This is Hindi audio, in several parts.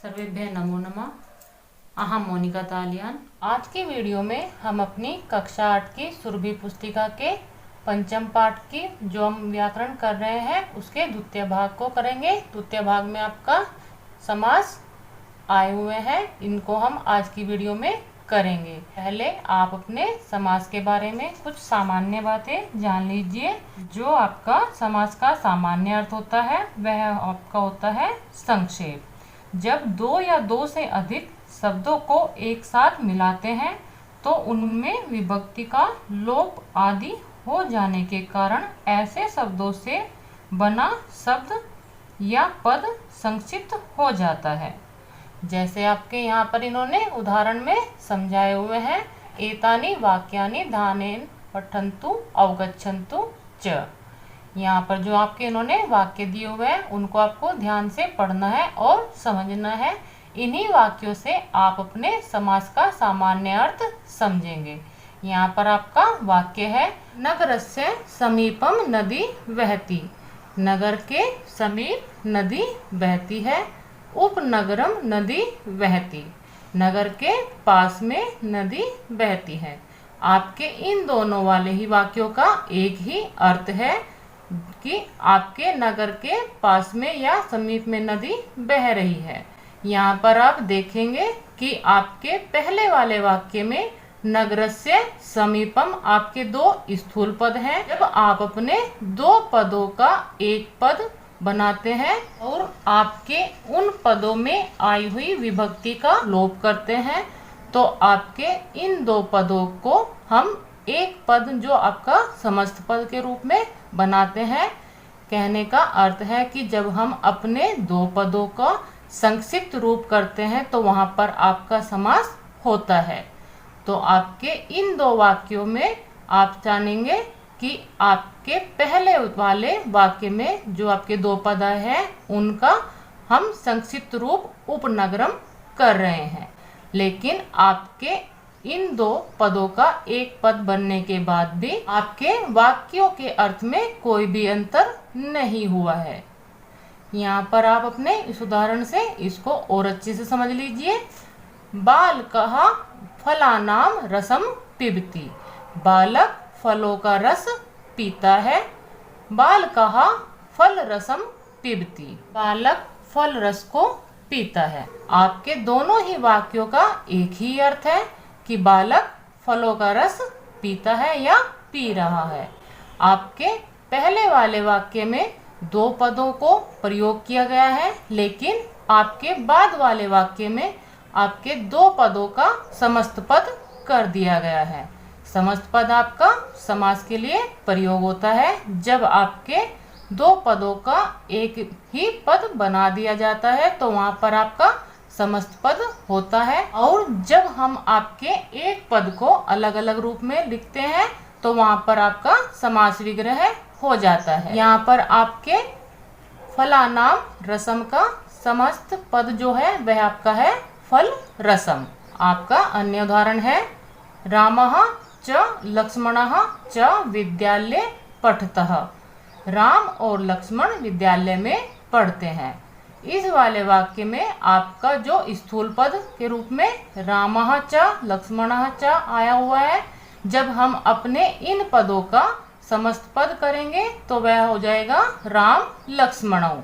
सर्वेभ्यः नमो नमः। अहम मोनिका तालियान। आज की वीडियो में हम अपनी कक्षा 8 की सुरभि पुस्तिका के पंचम पाठ की जो हम व्याकरण कर रहे हैं उसके द्वितीय भाग को करेंगे। द्वितीय भाग में आपका समास आए हुए हैं, इनको हम आज की वीडियो में करेंगे। पहले आप अपने समास के बारे में कुछ सामान्य बातें जान लीजिए। जो आपका समास का सामान्य अर्थ होता है वह आपका होता है संक्षेप। जब दो या दो से अधिक शब्दों को एक साथ मिलाते हैं तो उनमें विभक्ति का लोप आदि हो जाने के कारण ऐसे शब्दों से बना शब्द या पद संक्षिप्त हो जाता है। जैसे आपके यहाँ पर इन्होंने उदाहरण में समझाए हुए हैं, एतानि वाक्यानि ध्यानेन पठन्तु अवगच्छन्तु च। यहाँ पर जो आपके इन्होंने वाक्य दिए हुए हैं उनको आपको ध्यान से पढ़ना है और समझना है। इन्हीं वाक्यों से आप अपने समास का सामान्य अर्थ समझेंगे। यहाँ पर आपका वाक्य है, नगरस्य समीपम नदी बहती। नगर के समीप नदी बहती है। उपनगरम नदी बहती। नगर के पास में नदी बहती है। आपके इन दोनों वाले ही वाक्यों का एक ही अर्थ है कि आपके नगर के पास में या समीप में नदी बह रही है। यहाँ पर आप देखेंगे कि आपके पहले वाले वाक्य में नगरस्य समीपम आपके दो स्थूल पद हैं। जब आप अपने दो पदों का एक पद बनाते हैं और आपके उन पदों में आई हुई विभक्ति का लोप करते हैं तो आपके इन दो पदों को हम एक पद जो आपका समस्त पद के रूप में बनाते हैं। कहने का अर्थ है कि जब हम अपने दो पदों का संक्षिप्त रूप करते हैं तो वहां पर आपका समास होता है। तो आपके इन दो वाक्यों में आप जानेंगे कि आपके पहले वाले वाक्य में जो आपके दो पद हैं उनका हम संक्षिप्त रूप उपनगरम कर रहे हैं, लेकिन आपके इन दो पदों का एक पद बनने के बाद भी आपके वाक्यों के अर्थ में कोई भी अंतर नहीं हुआ है। यहाँ पर आप अपने इस उदाहरण से इसको और अच्छे से समझ लीजिए। बालकः फलानाम रसम पिबति। बालक फलों का रस पीता है। बालकः फल रसम पिबति। बालक फल रस को पीता है। आपके दोनों ही वाक्यों का एक ही अर्थ है कि बालक फलों का रस पीता है या पी रहा है। आपके पहले वाले वाक्य में दो पदों को प्रयोग किया गया है, लेकिन आपके बाद वाले वाक्य में आपके दो पदों का समस्त पद कर दिया गया है। समस्त पद आपका समास के लिए प्रयोग होता है जब आपके दो पदों का एक ही पद बना दिया जाता है तो वहां पर आपका समस्त पद होता है। और जब हम आपके एक पद को अलग अलग रूप में लिखते हैं तो वहां पर आपका समास विग्रह हो जाता है। यहाँ पर आपके फलानाम रसम का समस्त पद जो है वह आपका है फल रसम। आपका अन्य उदाहरण है, रामः च लक्ष्मणः च विद्यालये पठतः। राम और लक्ष्मण विद्यालय में पढ़ते हैं। इस वाले वाक्य में आपका जो स्थूल पद के रूप में रामः च लक्ष्मणः च आया हुआ है, जब हम अपने इन पदों का समस्त पद करेंगे तो वह हो जाएगा राम लक्ष्मणौ।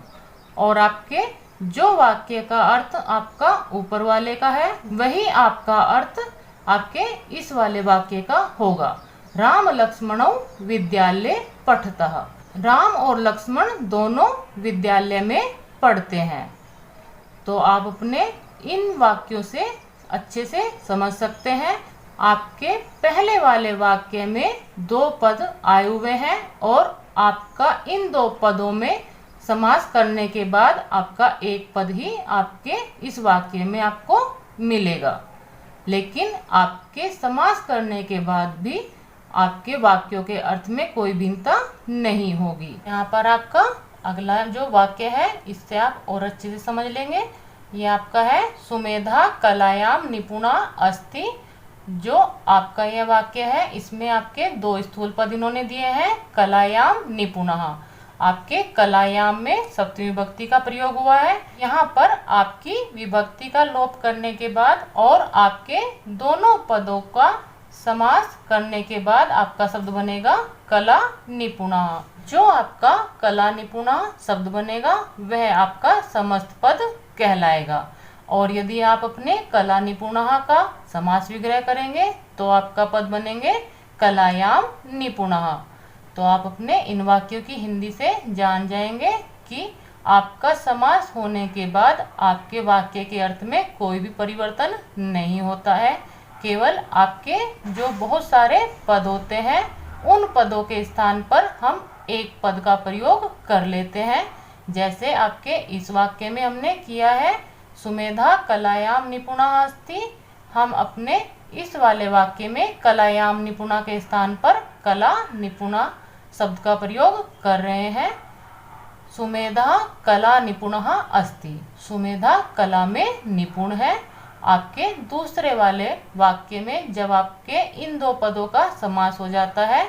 और आपके जो वाक्य का अर्थ आपका ऊपर वाले का है वही आपका अर्थ आपके इस वाले वाक्य का होगा। राम लक्ष्मणौ विद्यालये पठतः। राम और लक्ष्मण दोनों विद्यालय में पढ़ते हैं। तो आप अपने इन वाक्यों से अच्छे से समझ सकते हैं। आपके पहले वाले वाक्य में दो पद आए हुए हैं और आपका इन दो पदों में समास करने के बाद आपका एक पद ही आपके इस वाक्य में आपको मिलेगा, लेकिन आपके समास करने के बाद भी आपके वाक्यों के अर्थ में कोई भिन्नता नहीं होगी। यहाँ पर आपका अगला जो वाक्य है इससे आप और अच्छे से समझ लेंगे। ये आपका है, सुमेधा कलायाम निपुणा अस्ति। जो आपका यह वाक्य है इसमें आपके दो स्थूल पद इन्होंने दिए हैं, कलायाम निपुणः। आपके कलायाम में सप्तमी विभक्ति का प्रयोग हुआ है। यहाँ पर आपकी विभक्ति का लोप करने के बाद और आपके दोनों पदों का समास करने के बाद आपका शब्द बनेगा कला निपुणा। जो आपका कला निपुणा शब्द बनेगा वह आपका समस्त पद कहलाएगा। और यदि आप अपने कला निपुणा का समास विग्रह करेंगे तो आपका पद बनेंगे कलायाम निपुणा। तो आप अपने इन वाक्यों की हिंदी से जान जाएंगे कि आपका समास होने के बाद आपके वाक्य के अर्थ में कोई भी परिवर्तन नहीं होता है। केवल आपके जो बहुत सारे पद होते हैं उन पदों के स्थान पर हम एक पद का प्रयोग कर लेते हैं। जैसे आपके इस वाक्य में हमने किया है सुमेधा कलायाम निपुणा अस्ति। हम अपने इस वाले वाक्य में कलायाम निपुणा के स्थान पर कला निपुणा शब्द का प्रयोग कर रहे हैं। सुमेधा कला निपुणः अस्ति। सुमेधा कला में निपुण है। आपके दूसरे वाले वाक्य में जब आपके इन दो पदों का समास हो जाता है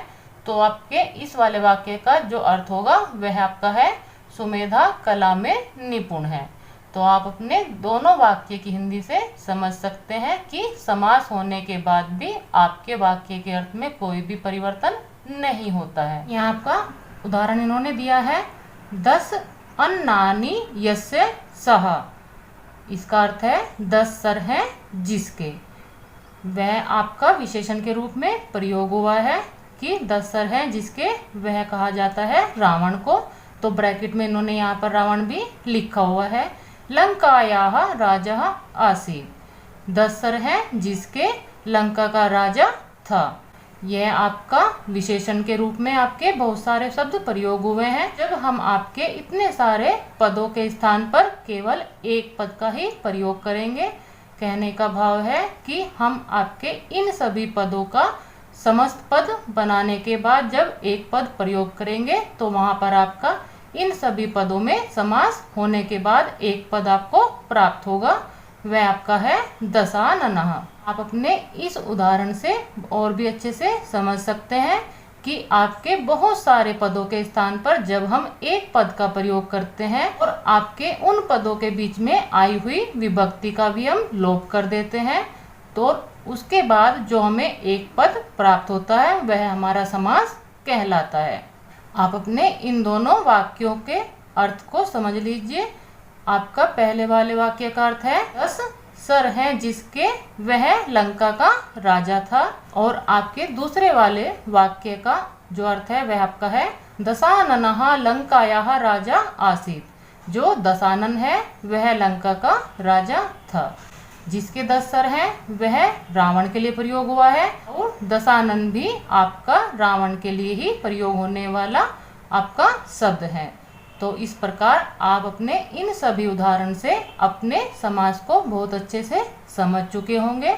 तो आपके इस वाले वाक्य का जो अर्थ होगा वह आपका है सुमेधा कला में निपुण है। तो आप अपने दोनों वाक्य की हिंदी से समझ सकते हैं कि समास होने के बाद भी आपके वाक्य के अर्थ में कोई भी परिवर्तन नहीं होता है। यहाँ आपका उदाहरण इन्होंने दिया है 10 अन्नानि यस्य सह। इसका अर्थ है 10 सर हैं जिसके। वह आपका विशेषण के रूप में प्रयोग हुआ है कि 10 सर हैं जिसके वह कहा जाता है रावण को। तो ब्रैकेट में इन्होंने यहाँ पर रावण भी लिखा हुआ है। लंकायाः राजा आसीत्। 10 सर हैं जिसके लंका का राजा था। यह आपका विशेषण के रूप में आपके बहुत सारे शब्द प्रयोग हुए हैं। जब हम आपके इतने सारे पदों के स्थान पर केवल एक पद का ही प्रयोग करेंगे, कहने का भाव है कि हम आपके इन सभी पदों का समस्त पद बनाने के बाद जब एक पद प्रयोग करेंगे तो वहां पर आपका इन सभी पदों में समास होने के बाद एक पद आपको प्राप्त होगा। वह आपका है दशाननः। आप अपने इस उदाहरण से और भी अच्छे से समझ सकते हैं कि आपके बहुत सारे पदों के स्थान पर जब हम एक पद का प्रयोग करते हैं और आपके उन पदों के बीच में आई हुई विभक्ति का भी हम लोप कर देते हैं तो उसके बाद जो हमें एक पद प्राप्त होता है वह हमारा समास कहलाता है। आप अपने इन दोनों वाक्यों के अर्थ को समझ लीजिए। आपका पहले वाले वाक्य का अर्थ है 10 सर हैं जिसके वह लंका का राजा था। और आपके दूसरे वाले वाक्य का जो अर्थ है वह आपका है दशाननः लंकायाः राजा आसीत्। जो दशानन है वह लंका का राजा था। जिसके 10 सर हैं वह रावण के लिए प्रयोग हुआ है और दशानन भी आपका रावण के लिए ही प्रयोग होने वाला आपका शब्द है। तो इस प्रकार आप अपने इन सभी उदाहरण से अपने समास को बहुत अच्छे से समझ चुके होंगे।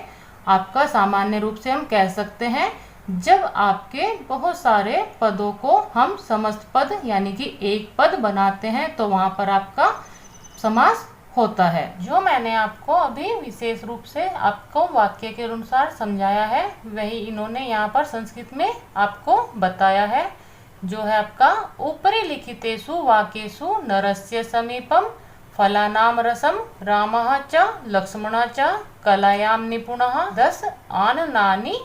आपका सामान्य रूप से हम कह सकते हैं जब आपके बहुत सारे पदों को हम समस्त पद यानी कि एक पद बनाते हैं तो वहाँ पर आपका समास होता है। जो मैंने आपको अभी विशेष रूप से आपको वाक्य के अनुसार समझाया है वही इन्होंने यहाँ पर संस्कृत में आपको बताया है। जो है आपका ऊपरी लिखितेषु वाक्येषु नरस्य समीपम फलानाम रसम रामः च लक्ष्मणः च कलायाम निपुणः 10 आननानि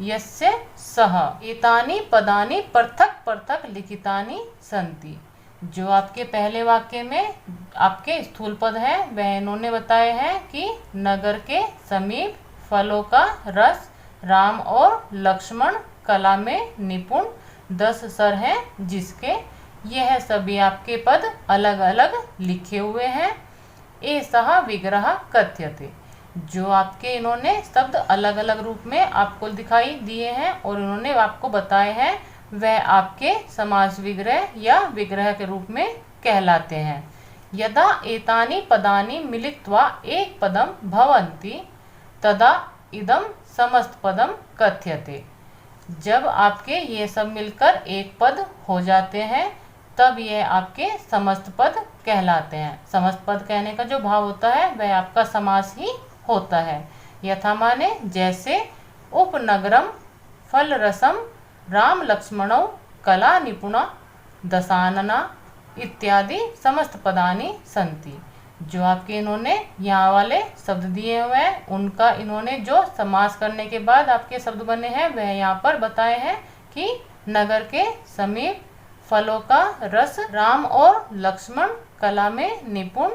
यस्य सह। एतानि पदानि पृथक पृथक लिखितानि सन्ति। जो आपके पहले वाक्य में आपके स्थूल पद हैं वह इन्होंने बताए हैं कि नगर के समीप फलों का रस राम और लक्ष्मण कला में निपुण 10 सर हैं जिसके। यह सभी आपके पद अलग अलग लिखे हुए हैं। एषः विग्रह कथ्यते। जो आपके इन्होंने शब्द अलग अलग रूप में आपको दिखाई दिए हैं और इन्होंने आपको बताए हैं वह आपके समास विग्रह या विग्रह के रूप में कहलाते हैं। यदा एतानि पदानि मिलित्वा एक पदम भवन्ति तदा इदम समस्त पदम कथ्यते। जब आपके ये सब मिलकर एक पद हो जाते हैं तब यह आपके समस्त पद कहलाते हैं। समस्त पद कहने का जो भाव होता है वह आपका समास ही होता है। यथा माने जैसे उपनगरम फल रसम राम लक्ष्मणौ कला निपुणा दशानना इत्यादि समस्त पदानि सन्ति। जो आपके इन्होंने यहाँ वाले शब्द दिए हुए हैं उनका इन्होंने जो समास करने के बाद आपके शब्द बने हैं वह यहाँ पर बताए हैं कि नगर के समीप फलों का रस, राम और लक्ष्मण कला में निपुण,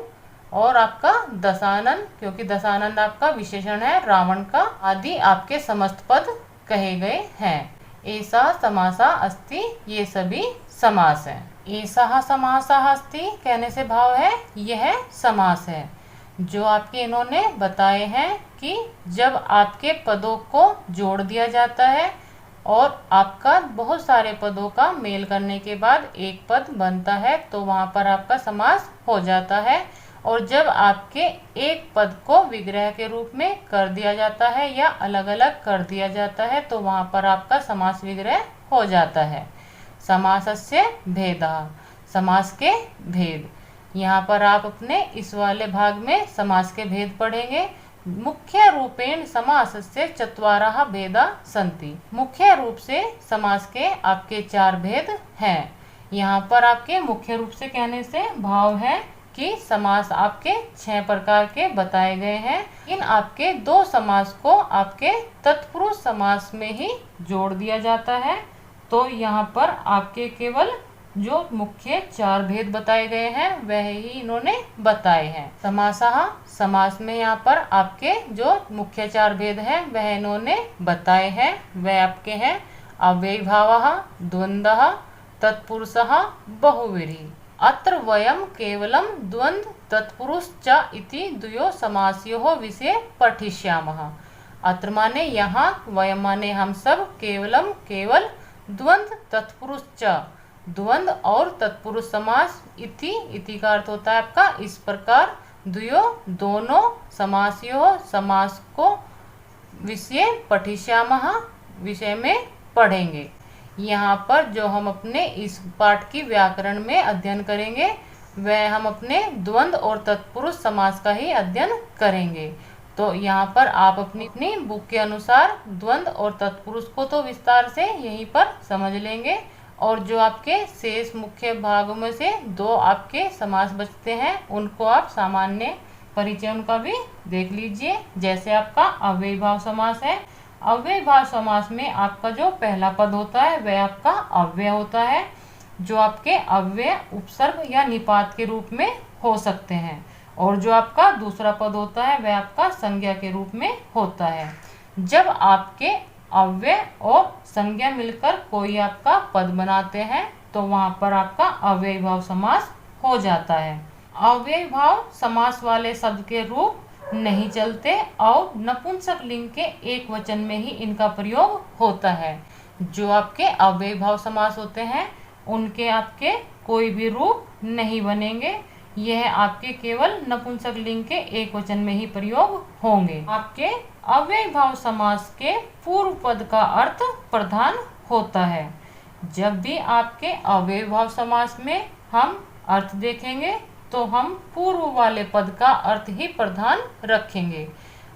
और आपका दशानन, क्योंकि दशानन आपका विशेषण है रावण का, आदि आपके समस्त पद कहे गए हैं। ऐसा समासा अस्ति, ये सभी समास है। ऐसा समासा अस्ति कहने से भाव है यह समास है। जो आपके इन्होंने बताए हैं कि जब आपके पदों को जोड़ दिया जाता है और आपका बहुत सारे पदों का मेल करने के बाद एक पद बनता है तो वहाँ पर आपका समास हो जाता है। और जब आपके एक पद को विग्रह के रूप में कर दिया जाता है या अलग अलग कर दिया जाता है तो वहाँ पर आपका समास विग्रह हो जाता है। समासस्य भेदः, समास के भेद। यहाँ पर आप अपने इस वाले भाग में समास के भेद पढ़ेंगे। मुख्य रूपेण समासस्य चत्वारः भेदा सन्ति, मुख्य रूप से समास के आपके 4 भेद हैं। यहाँ पर आपके मुख्य रूप से कहने से भाव है कि समास आपके 6 प्रकार के बताए गए हैं। इन आपके 2 समास को आपके तत्पुरुष समास में ही जोड़ दिया जाता है। तो यहाँ पर आपके केवल जो मुख्य 4 भेद बताए गए हैं वह ही इन्होंने बताए हैं। समासः, समास में यहाँ पर आपके जो मुख्य 4 भेद हैं वह इन्होंने बताए हैं। वह आपके हैं अव्ययीभावः, द्वन्द्वः, तत्पुरुषः, बहुव्रीहि। अत्र वयं केवलं द्वन्द्व तत्पुरुष च इति द्वयो समासयोः विषये पठिष्यामः। अत्र माने यहाँ, वयं माने हम सब, केवलम केवल, द्वन्द्व तत्पुरुष च, द्वंद्व और तत्पुरुष समास, इति का अर्थ होता है आपका इस प्रकार, द्वयो दोनों, समासयोः समास को, विषय पठिष्यामः विषय में पढ़ेंगे। यहाँ पर जो हम अपने इस पाठ की व्याकरण में अध्ययन करेंगे वह हम अपने द्वंद्व और तत्पुरुष समास का ही अध्ययन करेंगे। तो यहाँ पर आप अपनी बुक के अनुसार द्वंद्व और तत्पुरुष को तो विस्तार से यहीं पर समझ लेंगे, और जो आपके शेष मुख्य भागों में से 2 आपके समास बचते हैं उनको आप सामान्य परिचय उनका भी देख लीजिए। जैसे आपका अव्ययीभाव समास है। अव्ययीभाव समास में आपका जो पहला पद होता है वह आपका अव्यय होता है, जो आपके अव्यय उपसर्ग या निपात के रूप में हो सकते हैं, और जो आपका दूसरा पद होता है वह आपका संज्ञा के रूप में होता है। जब आपके अव्यय और संज्ञा मिलकर कोई आपका पद बनाते हैं तो वहाँ पर आपका अव्ययीभाव समास हो जाता है। अव्ययीभाव समास वाले शब्द के रूप नहीं चलते और नपुंसक लिंग के एक वचन में ही इनका प्रयोग होता है। जो आपके अव्ययीभाव समास होते हैं उनके आपके कोई भी रूप नहीं बनेंगे, यह आपके केवल नपुंसक लिंग के एक वचन में ही प्रयोग होंगे। आपके अव्ययीभाव समास के पूर्व पद का अर्थ प्रधान होता है। जब भी आपके अव्ययीभाव समास में हम अर्थ देखेंगे तो हम पूर्व वाले पद का अर्थ ही प्रधान रखेंगे।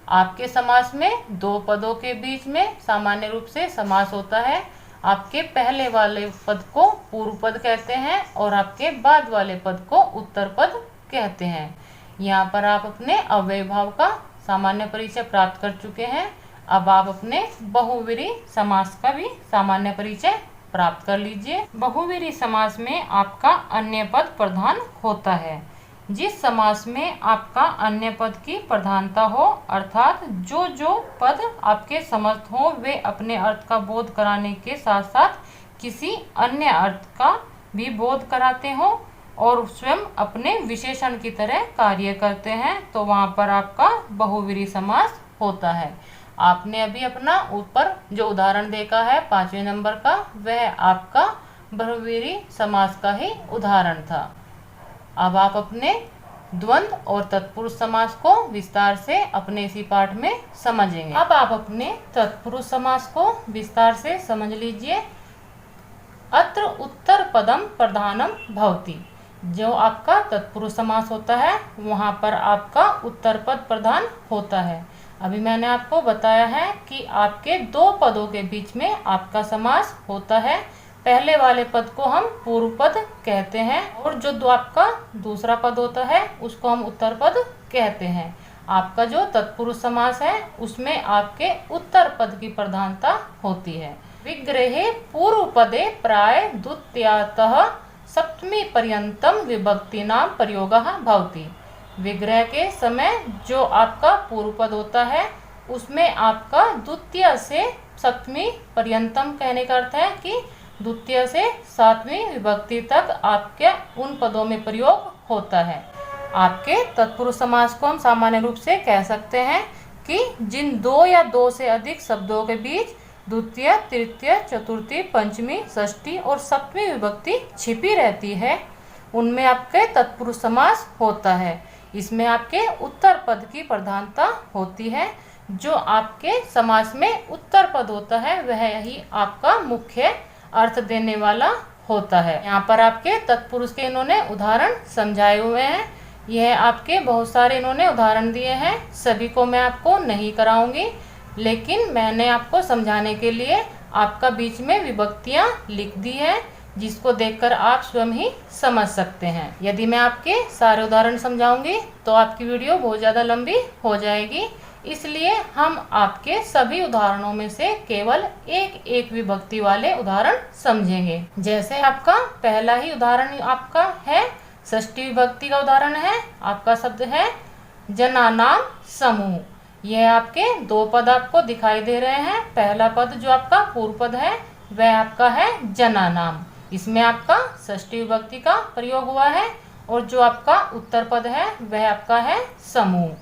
आपके समास में 2 पदों के बीच में सामान्य रूप से समास होता है। आपके पहले वाले पद को पूर्व पद कहते हैं और आपके बाद वाले पद को उत्तर पद कहते हैं। यहाँ पर आप अपने अव्ययीभाव का सामान्य परिचय प्राप्त कर चुके हैं। अब आप अपने बहुव्रीहि समास का भी सामान्य परिचय प्राप्त कर लीजिए। बहुव्रीहि समास में आपका अन्य पद प्रधान होता है। जिस समास में आपका अन्य पद की प्रधानता हो, अर्थात जो पद आपके समर्थ हो वे अपने अर्थ का बोध कराने के साथ साथ किसी अन्य अर्थ का भी बोध कराते हो और स्वयं अपने विशेषण की तरह कार्य करते हैं, तो वहाँ पर आपका बहुव्रीहि समास होता है। आपने अभी अपना ऊपर जो उदाहरण देखा है 5वें नंबर का, वह आपका बहुव्रीहि समास का ही उदाहरण था। अब आप अपने द्वंद्व और तत्पुरुष समास को विस्तार से अपने इसी पाठ में समझेंगे। अब आप अपने तत्पुरुष समास को विस्तार से समझ लीजिए। अत्र उत्तर पदम प्रधानम भवति, जो आपका तत्पुरुष समास होता है वहाँ पर आपका उत्तर पद प्रधान होता है। अभी मैंने आपको बताया है कि आपके 2 पदों के बीच में आपका समास होता है। पहले वाले पद को हम पूर्व पद कहते हैं और जो आपका दूसरा पद होता है उसको हम उत्तर पद कहते हैं। आपका जो तत्पुरुष समास है उसमें आपके उत्तर पद की प्रधानता होती है। विग्रहे पूर्व पदे प्राय द्वितीयतः सप्तमी पर्यंतम विभक्ति नाम प्रयोगः भवति। विग्रह के समय जो आपका पूर्व पद होता है उसमें आपका द्वितीय से सप्तमी पर्यंतम कहने का अर्थ है कि द्वितीय से सातवीं विभक्ति तक आपके उन पदों में प्रयोग होता है। आपके तत्पुरुष समास को हम सामान्य रूप से कह सकते हैं कि जिन दो या दो से अधिक शब्दों के बीच द्वितीय, तृतीय, चतुर्थी, पंचमी, षष्ठी और सप्तमी विभक्ति छिपी रहती है उनमें आपके तत्पुरुष समास होता है। इसमें आपके उत्तर पद की प्रधानता होती है। जो आपके समास में उत्तर पद होता है वह ही आपका मुख्य अर्थ देने वाला होता है। यहाँ पर आपके तत्पुरुष के इन्होंने उदाहरण समझाए हुए हैं। यह आपके बहुत सारे इन्होंने उदाहरण दिए हैं, सभी को मैं आपको नहीं कराऊंगी, लेकिन मैंने आपको समझाने के लिए आपका बीच में विभक्तियां लिख दी है जिसको देखकर आप स्वयं ही समझ सकते हैं। यदि मैं आपके सारे उदाहरण समझाऊंगी तो आपकी वीडियो बहुत ज़्यादा लंबी हो जाएगी, इसलिए हम आपके सभी उदाहरणों में से केवल एक एक विभक्ति वाले उदाहरण समझेंगे। जैसे आपका पहला ही उदाहरण आपका है षष्ठी विभक्ति का उदाहरण है। आपका शब्द है जनानाम समूह। यह आपके दो पद आपको दिखाई दे रहे हैं। पहला पद जो आपका पूर्व पद है वह आपका है जनानाम, इसमें आपका षष्ठी विभक्ति का प्रयोग हुआ है और जो आपका उत्तर पद है वह आपका है समूह।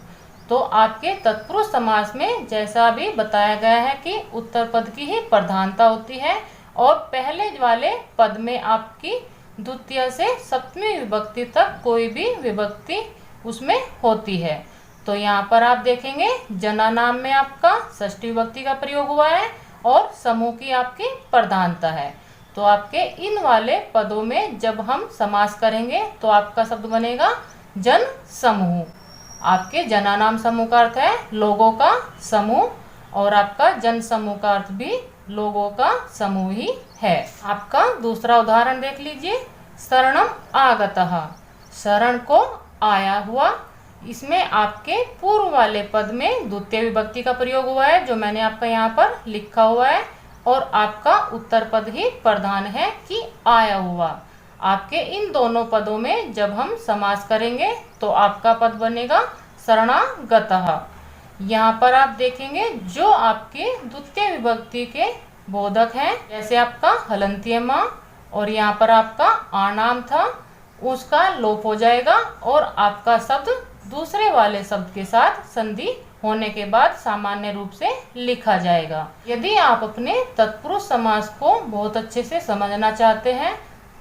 तो आपके तत्पुरुष समास में जैसा अभी बताया गया है कि उत्तर पद की ही प्रधानता होती है और पहले वाले पद में आपकी द्वितीय से सप्तमी विभक्ति तक कोई भी विभक्ति उसमें होती है। तो यहाँ पर आप देखेंगे जना नाम में आपका षष्ठी विभक्ति का प्रयोग हुआ है और समूह की आपकी प्रधानता है। तो आपके इन वाले पदों में जब हम समास करेंगे तो आपका शब्द बनेगा जन समूह। आपके जना नाम समूह का अर्थ है लोगों का समूह और आपका जन समूह का अर्थ भी लोगों का समूह ही है। आपका दूसरा उदाहरण देख लीजिए, शरणम आगतः, शरण को आया हुआ। इसमें आपके पूर्व वाले पद में द्वितीय विभक्ति का प्रयोग हुआ है जो मैंने आपका यहाँ पर लिखा हुआ है और आपका उत्तर पद ही प्रधान है कि आया हुआ। आपके इन दोनों पदों में जब हम समास करेंगे तो आपका पद बनेगा शरणागतः। यहाँ पर आप देखेंगे जो आपके द्वितीय विभक्ति के बोधक हैं, जैसे आपका हलंतीय माँ और यहाँ पर आपका आनाम था, उसका लोप हो जाएगा और आपका शब्द दूसरे वाले शब्द के साथ संधि होने के बाद सामान्य रूप से लिखा जाएगा। यदि आप अपने तत्पुरुष समास को बहुत अच्छे से समझना चाहते हैं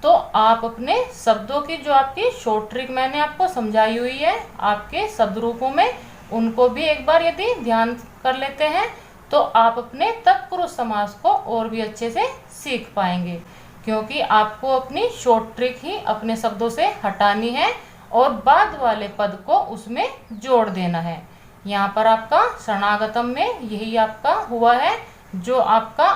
तो आप अपने शब्दों की जो आपकी शॉर्ट ट्रिक मैंने आपको समझाई हुई है आपके शब्द रूपों में, उनको भी एक बार यदि ध्यान कर लेते हैं तो आप अपने तत्पुरुष समास को और भी अच्छे से सीख पाएंगे, क्योंकि आपको अपनी शॉर्ट ट्रिक ही अपने शब्दों से हटानी है और बाद वाले पद को उसमें जोड़ देना है। यहाँ पर आपका शरणागतम में यही आपका हुआ है, जो आपका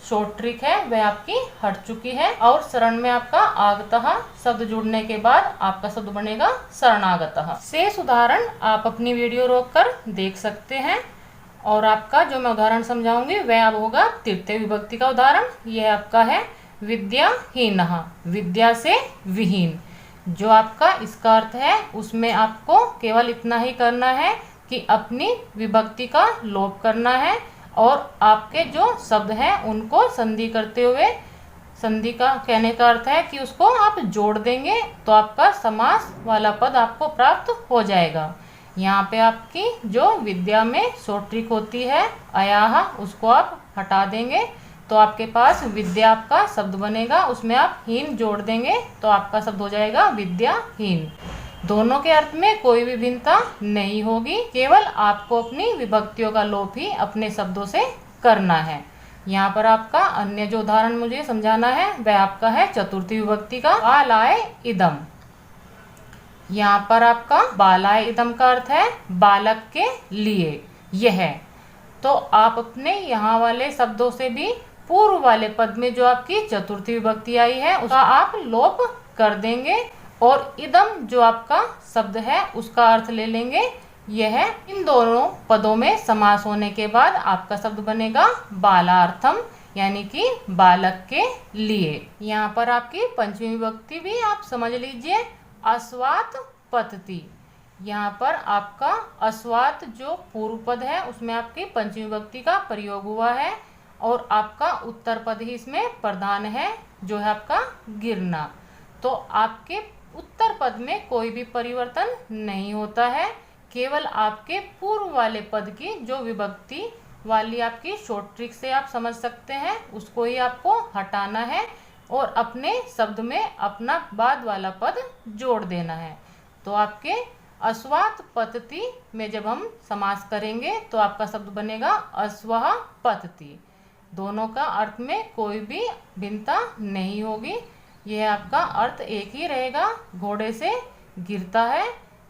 शॉर्ट ट्रिक है वह आपकी हट चुकी है और शरण में आपका आगतः शब्द जुड़ने के बाद आपका शब्द बनेगा शरणागतः। शेष उदाहरण आप अपनी वीडियो रोककर देख सकते हैं और आपका जो मैं उदाहरण समझाऊंगी वह अब होगा तृतीय विभक्ति का उदाहरण। यह आपका है विद्याहीनः, विद्या से विहीन। जो आपका इसका अर्थ है उसमें आपको केवल इतना ही करना है कि अपनी विभक्ति का लोप करना है और आपके जो शब्द हैं उनको संधि करते हुए, संधि का कहने का अर्थ है कि उसको आप जोड़ देंगे तो आपका समास वाला पद आपको प्राप्त हो जाएगा। यहाँ पे आपकी जो विद्या में शॉर्ट ट्रिक होती है अयाह, उसको आप हटा देंगे तो आपके पास विद्या आपका शब्द बनेगा, उसमें आप हीन जोड़ देंगे तो आपका शब्द हो जाएगा विद्याहीन। दोनों के अर्थ में कोई भी भिन्नता नहीं होगी, केवल आपको अपनी विभक्तियों का लोप ही अपने शब्दों से करना है। यहाँ पर आपका अन्य जो उदाहरण मुझे समझाना है वह आपका है चतुर्थी विभक्ति का बालाय इदम। यहाँ पर आपका बालाय इदम का अर्थ है बालक के लिए यह। तो आप अपने यहाँ वाले शब्दों से भी पूर्व वाले पद में जो आपकी चतुर्थी विभक्ति आई है उसका आप लोप कर देंगे और इदम जो आपका शब्द है उसका अर्थ ले लेंगे। यह इन दोनों पदों में समास होने के बाद आपका शब्द बनेगा बालार्थम, यानी कि बालक के लिए। यहाँ पर आपकी पंचमी विभक्ति भी आप समझ लीजिए, अस्वात पतति। यहाँ पर आपका अस्वात जो पूर्व पद है उसमें आपकी पंचमी विभक्ति का प्रयोग हुआ है और आपका उत्तर पद ही इसमें प्रधान है जो है आपका गिरना। तो आपके उत्तर पद में कोई भी परिवर्तन नहीं होता है, केवल आपके पूर्व वाले पद की जो विभक्ति वाली आपकी शॉर्ट ट्रिक से आप समझ सकते हैं उसको ही आपको हटाना है और अपने शब्द में अपना बाद वाला पद जोड़ देना है। तो आपके अस्वात पतति में जब हम समास करेंगे तो आपका शब्द बनेगा अस्वह पतति। दोनों का अर्थ में कोई भी भिन्नता नहीं होगी, यह आपका अर्थ एक ही रहेगा। घोड़े से गिरता है,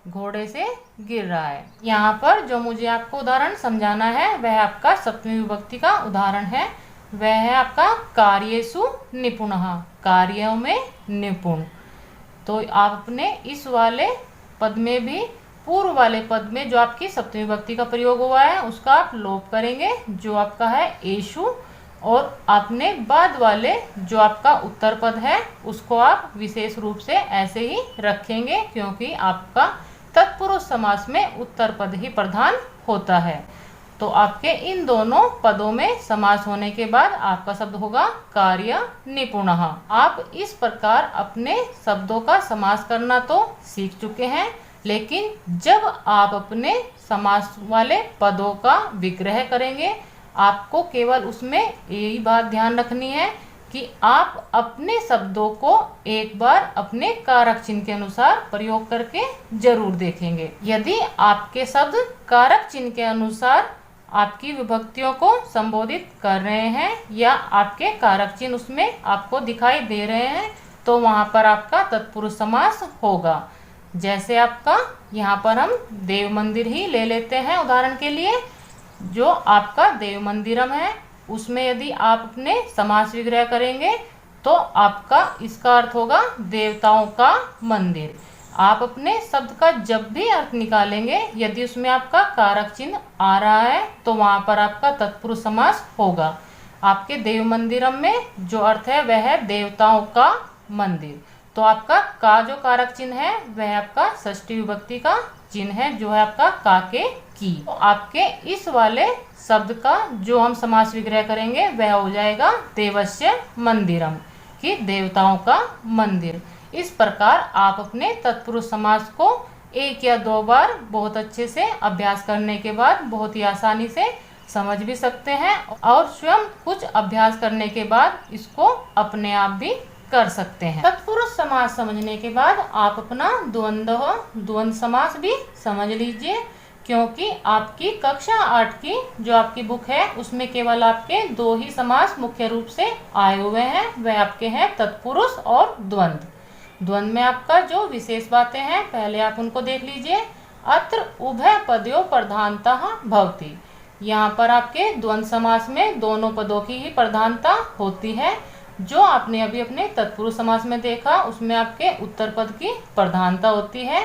घोड़े से गिर रहा है। यहाँ पर जो मुझे आपको उदाहरण समझाना है वह आपका सप्तमी विभक्ति का उदाहरण है, वह है आपका कार्येषु निपुणः, कार्यों में निपुण। तो आप अपने इस वाले पद में भी पूर्व वाले पद में जो आपकी सप्तमी विभक्ति का प्रयोग हुआ है उसका आप लोप करेंगे जो आपका है एषु, और आपने बाद वाले जो आपका उत्तर पद है उसको आप विशेष रूप से ऐसे ही रखेंगे क्योंकि आपका तत्पुरुष समास में उत्तर पद ही प्रधान होता है। तो आपके इन दोनों पदों में समास होने के बाद आपका शब्द होगा कार्य निपुणः। आप इस प्रकार अपने शब्दों का समास करना तो सीख चुके हैं, लेकिन जब आप अपने समास वाले पदों का विग्रह करेंगे आपको केवल उसमें यही बात ध्यान रखनी है कि आप अपने शब्दों को एक बार अपने कारक चिन्ह के अनुसार प्रयोग करके जरूर देखेंगे। यदि आपके शब्द कारक चिन्ह के अनुसार आपकी विभक्तियों को संबोधित कर रहे हैं या आपके कारक चिन्ह उसमें आपको दिखाई दे रहे हैं तो वहां पर आपका तत्पुरुष समास होगा। जैसे आपका यहाँ पर हम देव मंदिर ही ले लेते हैं उदाहरण के लिए, जो आपका देव मंदिरम है उसमें यदि आप अपने समास विग्रह करेंगे तो आपका इसका अर्थ होगा देवताओं का मंदिर। आप अपने शब्द का जब भी अर्थ निकालेंगे यदि उसमें आपका कारक चिन्ह आ रहा है तो वहां पर आपका तत्पुरुष समास होगा। आपके देव मंदिरम में जो अर्थ है वह है देवताओं का मंदिर, तो आपका का जो कारक चिन्ह है वह आपका षष्ठी विभक्ति का चिन्ह है जो है आपका का के की। तो आपके इस वाले शब्द का जो हम समास विग्रह करेंगे वह हो जाएगा देवस्य मंदिरम, कि देवताओं का मंदिर। इस प्रकार आप अपने तत्पुरुष समास को एक या दो बार बहुत अच्छे से अभ्यास करने के बाद बहुत ही आसानी से समझ भी सकते हैं और स्वयं कुछ अभ्यास करने के बाद इसको अपने आप भी कर सकते हैं। तत्पुरुष समास समझने के बाद आप अपना द्वंद्व समास भी समझ लीजिए, क्योंकि आपकी कक्षा 8 की जो आपकी बुक है उसमें केवल आपके दो ही समास मुख्य रूप से आए हुए हैं, वह आपके हैं तत्पुरुष और द्वंद्व। द्वंद्व में आपका जो विशेष बातें हैं पहले आप उनको देख लीजिए। अत्र उभय पदयों प्रधानतः भवति, यहाँ पर आपके द्वंद्व समास में दोनों पदों की ही प्रधानता होती है। जो आपने अभी अपने तत्पुरुष समास में देखा उसमें आपके उत्तर पद की प्रधानता होती है,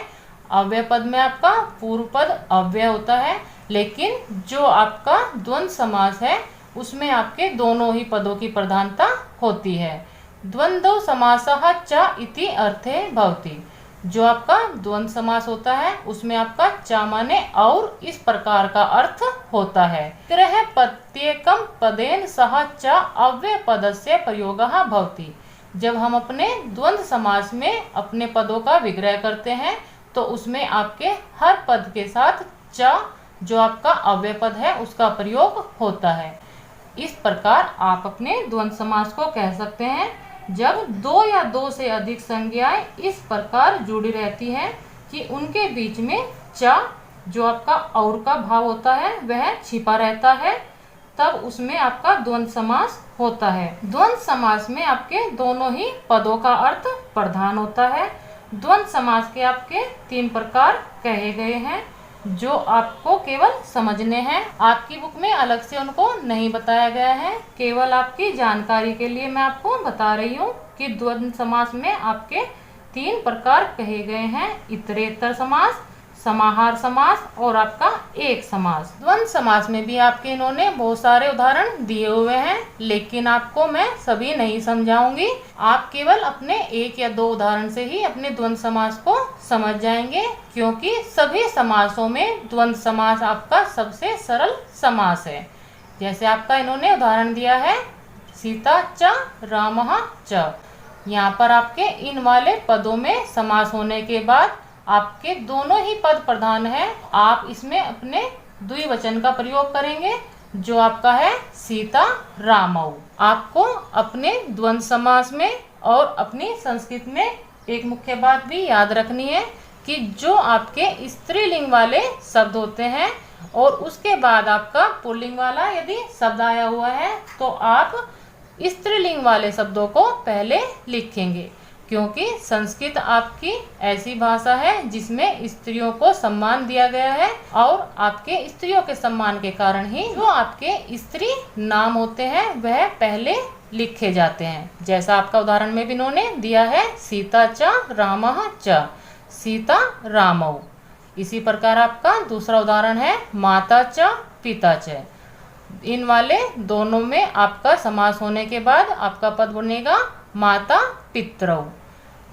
अव्यय पद में आपका पूर्व पद अव्यय होता है, लेकिन जो आपका द्वंद्व समास है उसमें आपके दोनों ही पदों की प्रधानता होती है। द्वंद्व समासः च इति अर्थे भवति, जो आपका द्वंद्व समास होता है उसमें आपका च माने और इस प्रकार का अर्थ होता है। त्रय प्रत्येकम पदेन सह च अव्यय पदस्य प्रयोगः भवति, जब हम अपने द्वंद्व समास में अपने पदों का विग्रह करते हैं तो उसमें आपके हर पद के साथ च जो आपका अव्यय पद है उसका प्रयोग होता है। इस प्रकार आप अपने द्वंद्व समास को कह सकते हैं जब दो या दो से अधिक संज्ञाएं इस प्रकार जुड़ी रहती हैं कि उनके बीच में च जो आपका और का भाव होता है वह छिपा रहता है, तब उसमें आपका द्वंद्व समास होता है। द्वंद्व समास में आपके दोनों ही पदों का अर्थ प्रधान होता है। द्वंद्व समास के आपके 3 प्रकार कहे गए हैं। जो आपको केवल समझने हैं। आपकी बुक में अलग से उनको नहीं बताया गया है। केवल आपकी जानकारी के लिए मैं आपको बता रही हूँ कि द्वंद्व समास में आपके 3 प्रकार कहे गए हैं: इतरेतर समास, समाहार समास और आपका एक समास। द्वंद्व समास में भी आपके इन्होंने बहुत सारे उदाहरण दिए हुए हैं, लेकिन आपको मैं सभी नहीं समझाऊंगी। आप केवल अपने 1 या 2 उदाहरण से ही अपने द्वंद्व समास को समझ जाएंगे, क्योंकि सभी समासों में द्वंद्व समास आपका सबसे सरल समास है। जैसे आपका इन्होंने उदाहरण दिया है सीता च रामः च। यहाँ पर आपके इन वाले पदों में समास होने के बाद आपके दोनों ही पद प्रधान है। आप इसमें अपने द्विवचन का प्रयोग करेंगे, जो आपका है सीता रामौ। आपको अपने द्वंद्व समास में और अपनी संस्कृत में एक मुख्य बात भी याद रखनी है कि जो आपके स्त्रीलिंग वाले शब्द होते हैं और उसके बाद आपका पुल्लिंग वाला यदि शब्द आया हुआ है, तो आप स्त्रीलिंग वाले शब्दों को पहले लिखेंगे, क्योंकि संस्कृत आपकी ऐसी भाषा है जिसमें स्त्रियों को सम्मान दिया गया है और आपके स्त्रियों के सम्मान के कारण ही जो आपके स्त्री नाम होते हैं वह पहले लिखे जाते हैं। जैसा आपका उदाहरण में भी इन्होंने दिया है सीता च रामः च, सीता रामौ। इसी प्रकार आपका दूसरा उदाहरण है माता च पिता च। इन वाले दोनों में आपका समास होने के बाद आपका पद बनेगा माता पितरौ।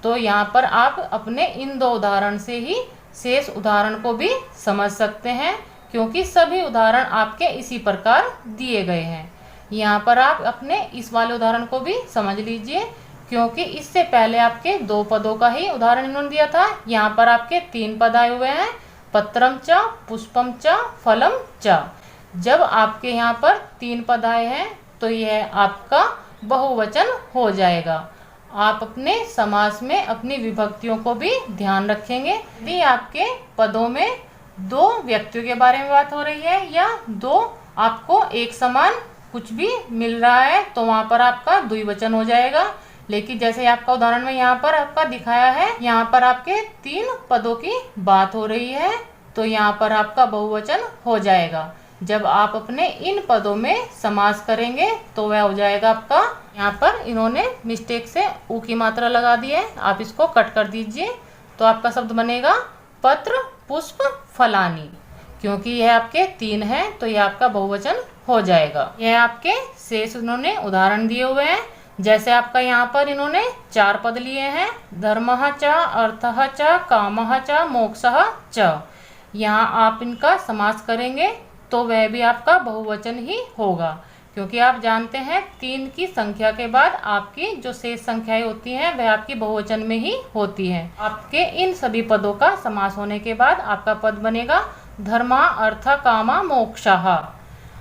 तो यहाँ पर आप अपने इन 2 उदाहरण से ही शेष उदाहरण को भी समझ सकते हैं, क्योंकि सभी उदाहरण आपके इसी प्रकार दिए गए हैं। यहाँ पर आप अपने इस वाले उदाहरण को भी समझ लीजिए, क्योंकि इससे पहले आपके 2 पदों का ही उदाहरण इन्होंने दिया था। यहाँ पर आपके 3 पद आए हुए हैं, पत्रम च, पुष्पम च, फलम च। जब आपके यहाँ पर 3 पद आए हैं तो यह आपका बहुवचन हो जाएगा। आप अपने समास में अपनी विभक्तियों को भी ध्यान रखेंगे। यदि आपके पदों में 2 व्यक्तियों के बारे में बात हो रही है या 2 आपको एक समान कुछ भी मिल रहा है, तो वहाँ पर आपका द्विवचन हो जाएगा। लेकिन जैसे आपका उदाहरण में यहाँ पर आपका दिखाया है, यहाँ पर आपके 3 पदों की बात हो रही है, तो यहाँ पर आपका बहुवचन हो जाएगा। जब आप अपने इन पदों में समास करेंगे तो वह हो जाएगा आपका, यहाँ पर इन्होंने मिस्टेक से ऊ की मात्रा लगा दी है, आप इसको कट कर दीजिए। तो आपका शब्द बनेगा पत्र पुष्प फलानी। क्योंकि यह आपके 3 हैं तो यह आपका बहुवचन हो जाएगा। यह आपके शेष इन्होंने उदाहरण दिए हुए हैं। जैसे आपका यहाँ पर इन्होंने 4 पद लिए हैं, धर्मः च, अर्थः च, कामः च, मोक्षः च। यहाँ आप इनका समास करेंगे तो वह भी आपका बहुवचन ही होगा, क्योंकि आप जानते हैं 3 की संख्या के बाद आपकी जो शेष संख्याएं होती हैं वह आपकी बहुवचन में ही होती हैं। आपके इन सभी पदों का समास होने के बाद आपका पद बनेगा धर्मा अर्थ कामा मोक्षः।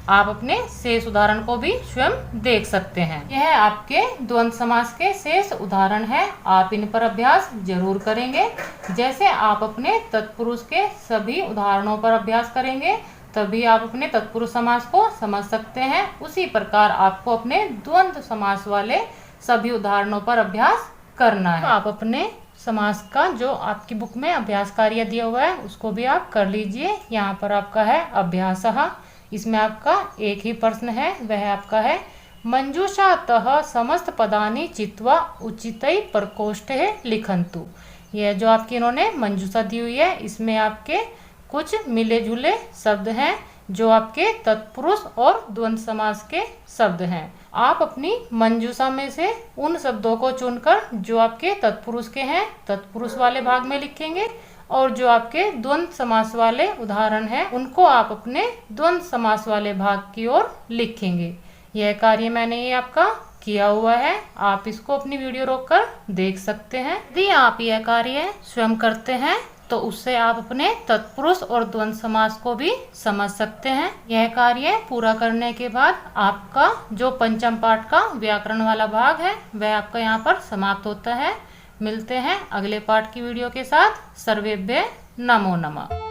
आप अपने शेष उदाहरण को भी स्वयं देख सकते हैं। यह आपके द्वंद्व समास के शेष उदाहरण है। आप इन पर अभ्यास जरूर करेंगे। जैसे आप अपने तत्पुरुष के सभी उदाहरणों पर अभ्यास करेंगे तभी आप अपने तत्पुरुष समास को समझ सकते हैं। उसी प्रकार आपको अपने द्वंद्व समास वाले सभी उदाहरणों पर अभ्यास करना है। आप अपने समास का जो आपकी बुक में अभ्यास कार्य दिया हुआ है उसको भी आप कर लीजिए। यहाँ पर आपका है अभ्यासः। इसमें आपका एक ही प्रश्न है, वह आपका है मंजूषातः समस्त पदानि चित्वा उचितै प्रकोष्ठे लिखन्तु। यह जो आपकी इन्होंने मंजूषा दी हुई है, इसमें आपके कुछ मिले जुले शब्द हैं जो आपके तत्पुरुष और द्वंद्व समास के शब्द हैं। आप अपनी मंजूषा में से उन शब्दों को चुनकर जो आपके तत्पुरुष के हैं तत्पुरुष वाले भाग में लिखेंगे, और जो आपके द्वंद्व समास वाले उदाहरण हैं उनको आप अपने द्वंद्व समास वाले भाग की ओर लिखेंगे। यह कार्य मैंने ये आपका किया हुआ है, आप इसको अपनी वीडियो रोककर देख सकते हैं। यदि आप यह कार्य स्वयं करते हैं तो उससे आप अपने तत्पुरुष और द्वंद्व समास को भी समझ सकते हैं। यह कार्य पूरा करने के बाद आपका जो पंचम पाठ का व्याकरण वाला भाग है वह आपका यहाँ पर समाप्त होता है। मिलते हैं अगले पाठ की वीडियो के साथ। सर्वेभ्य नमो नमः।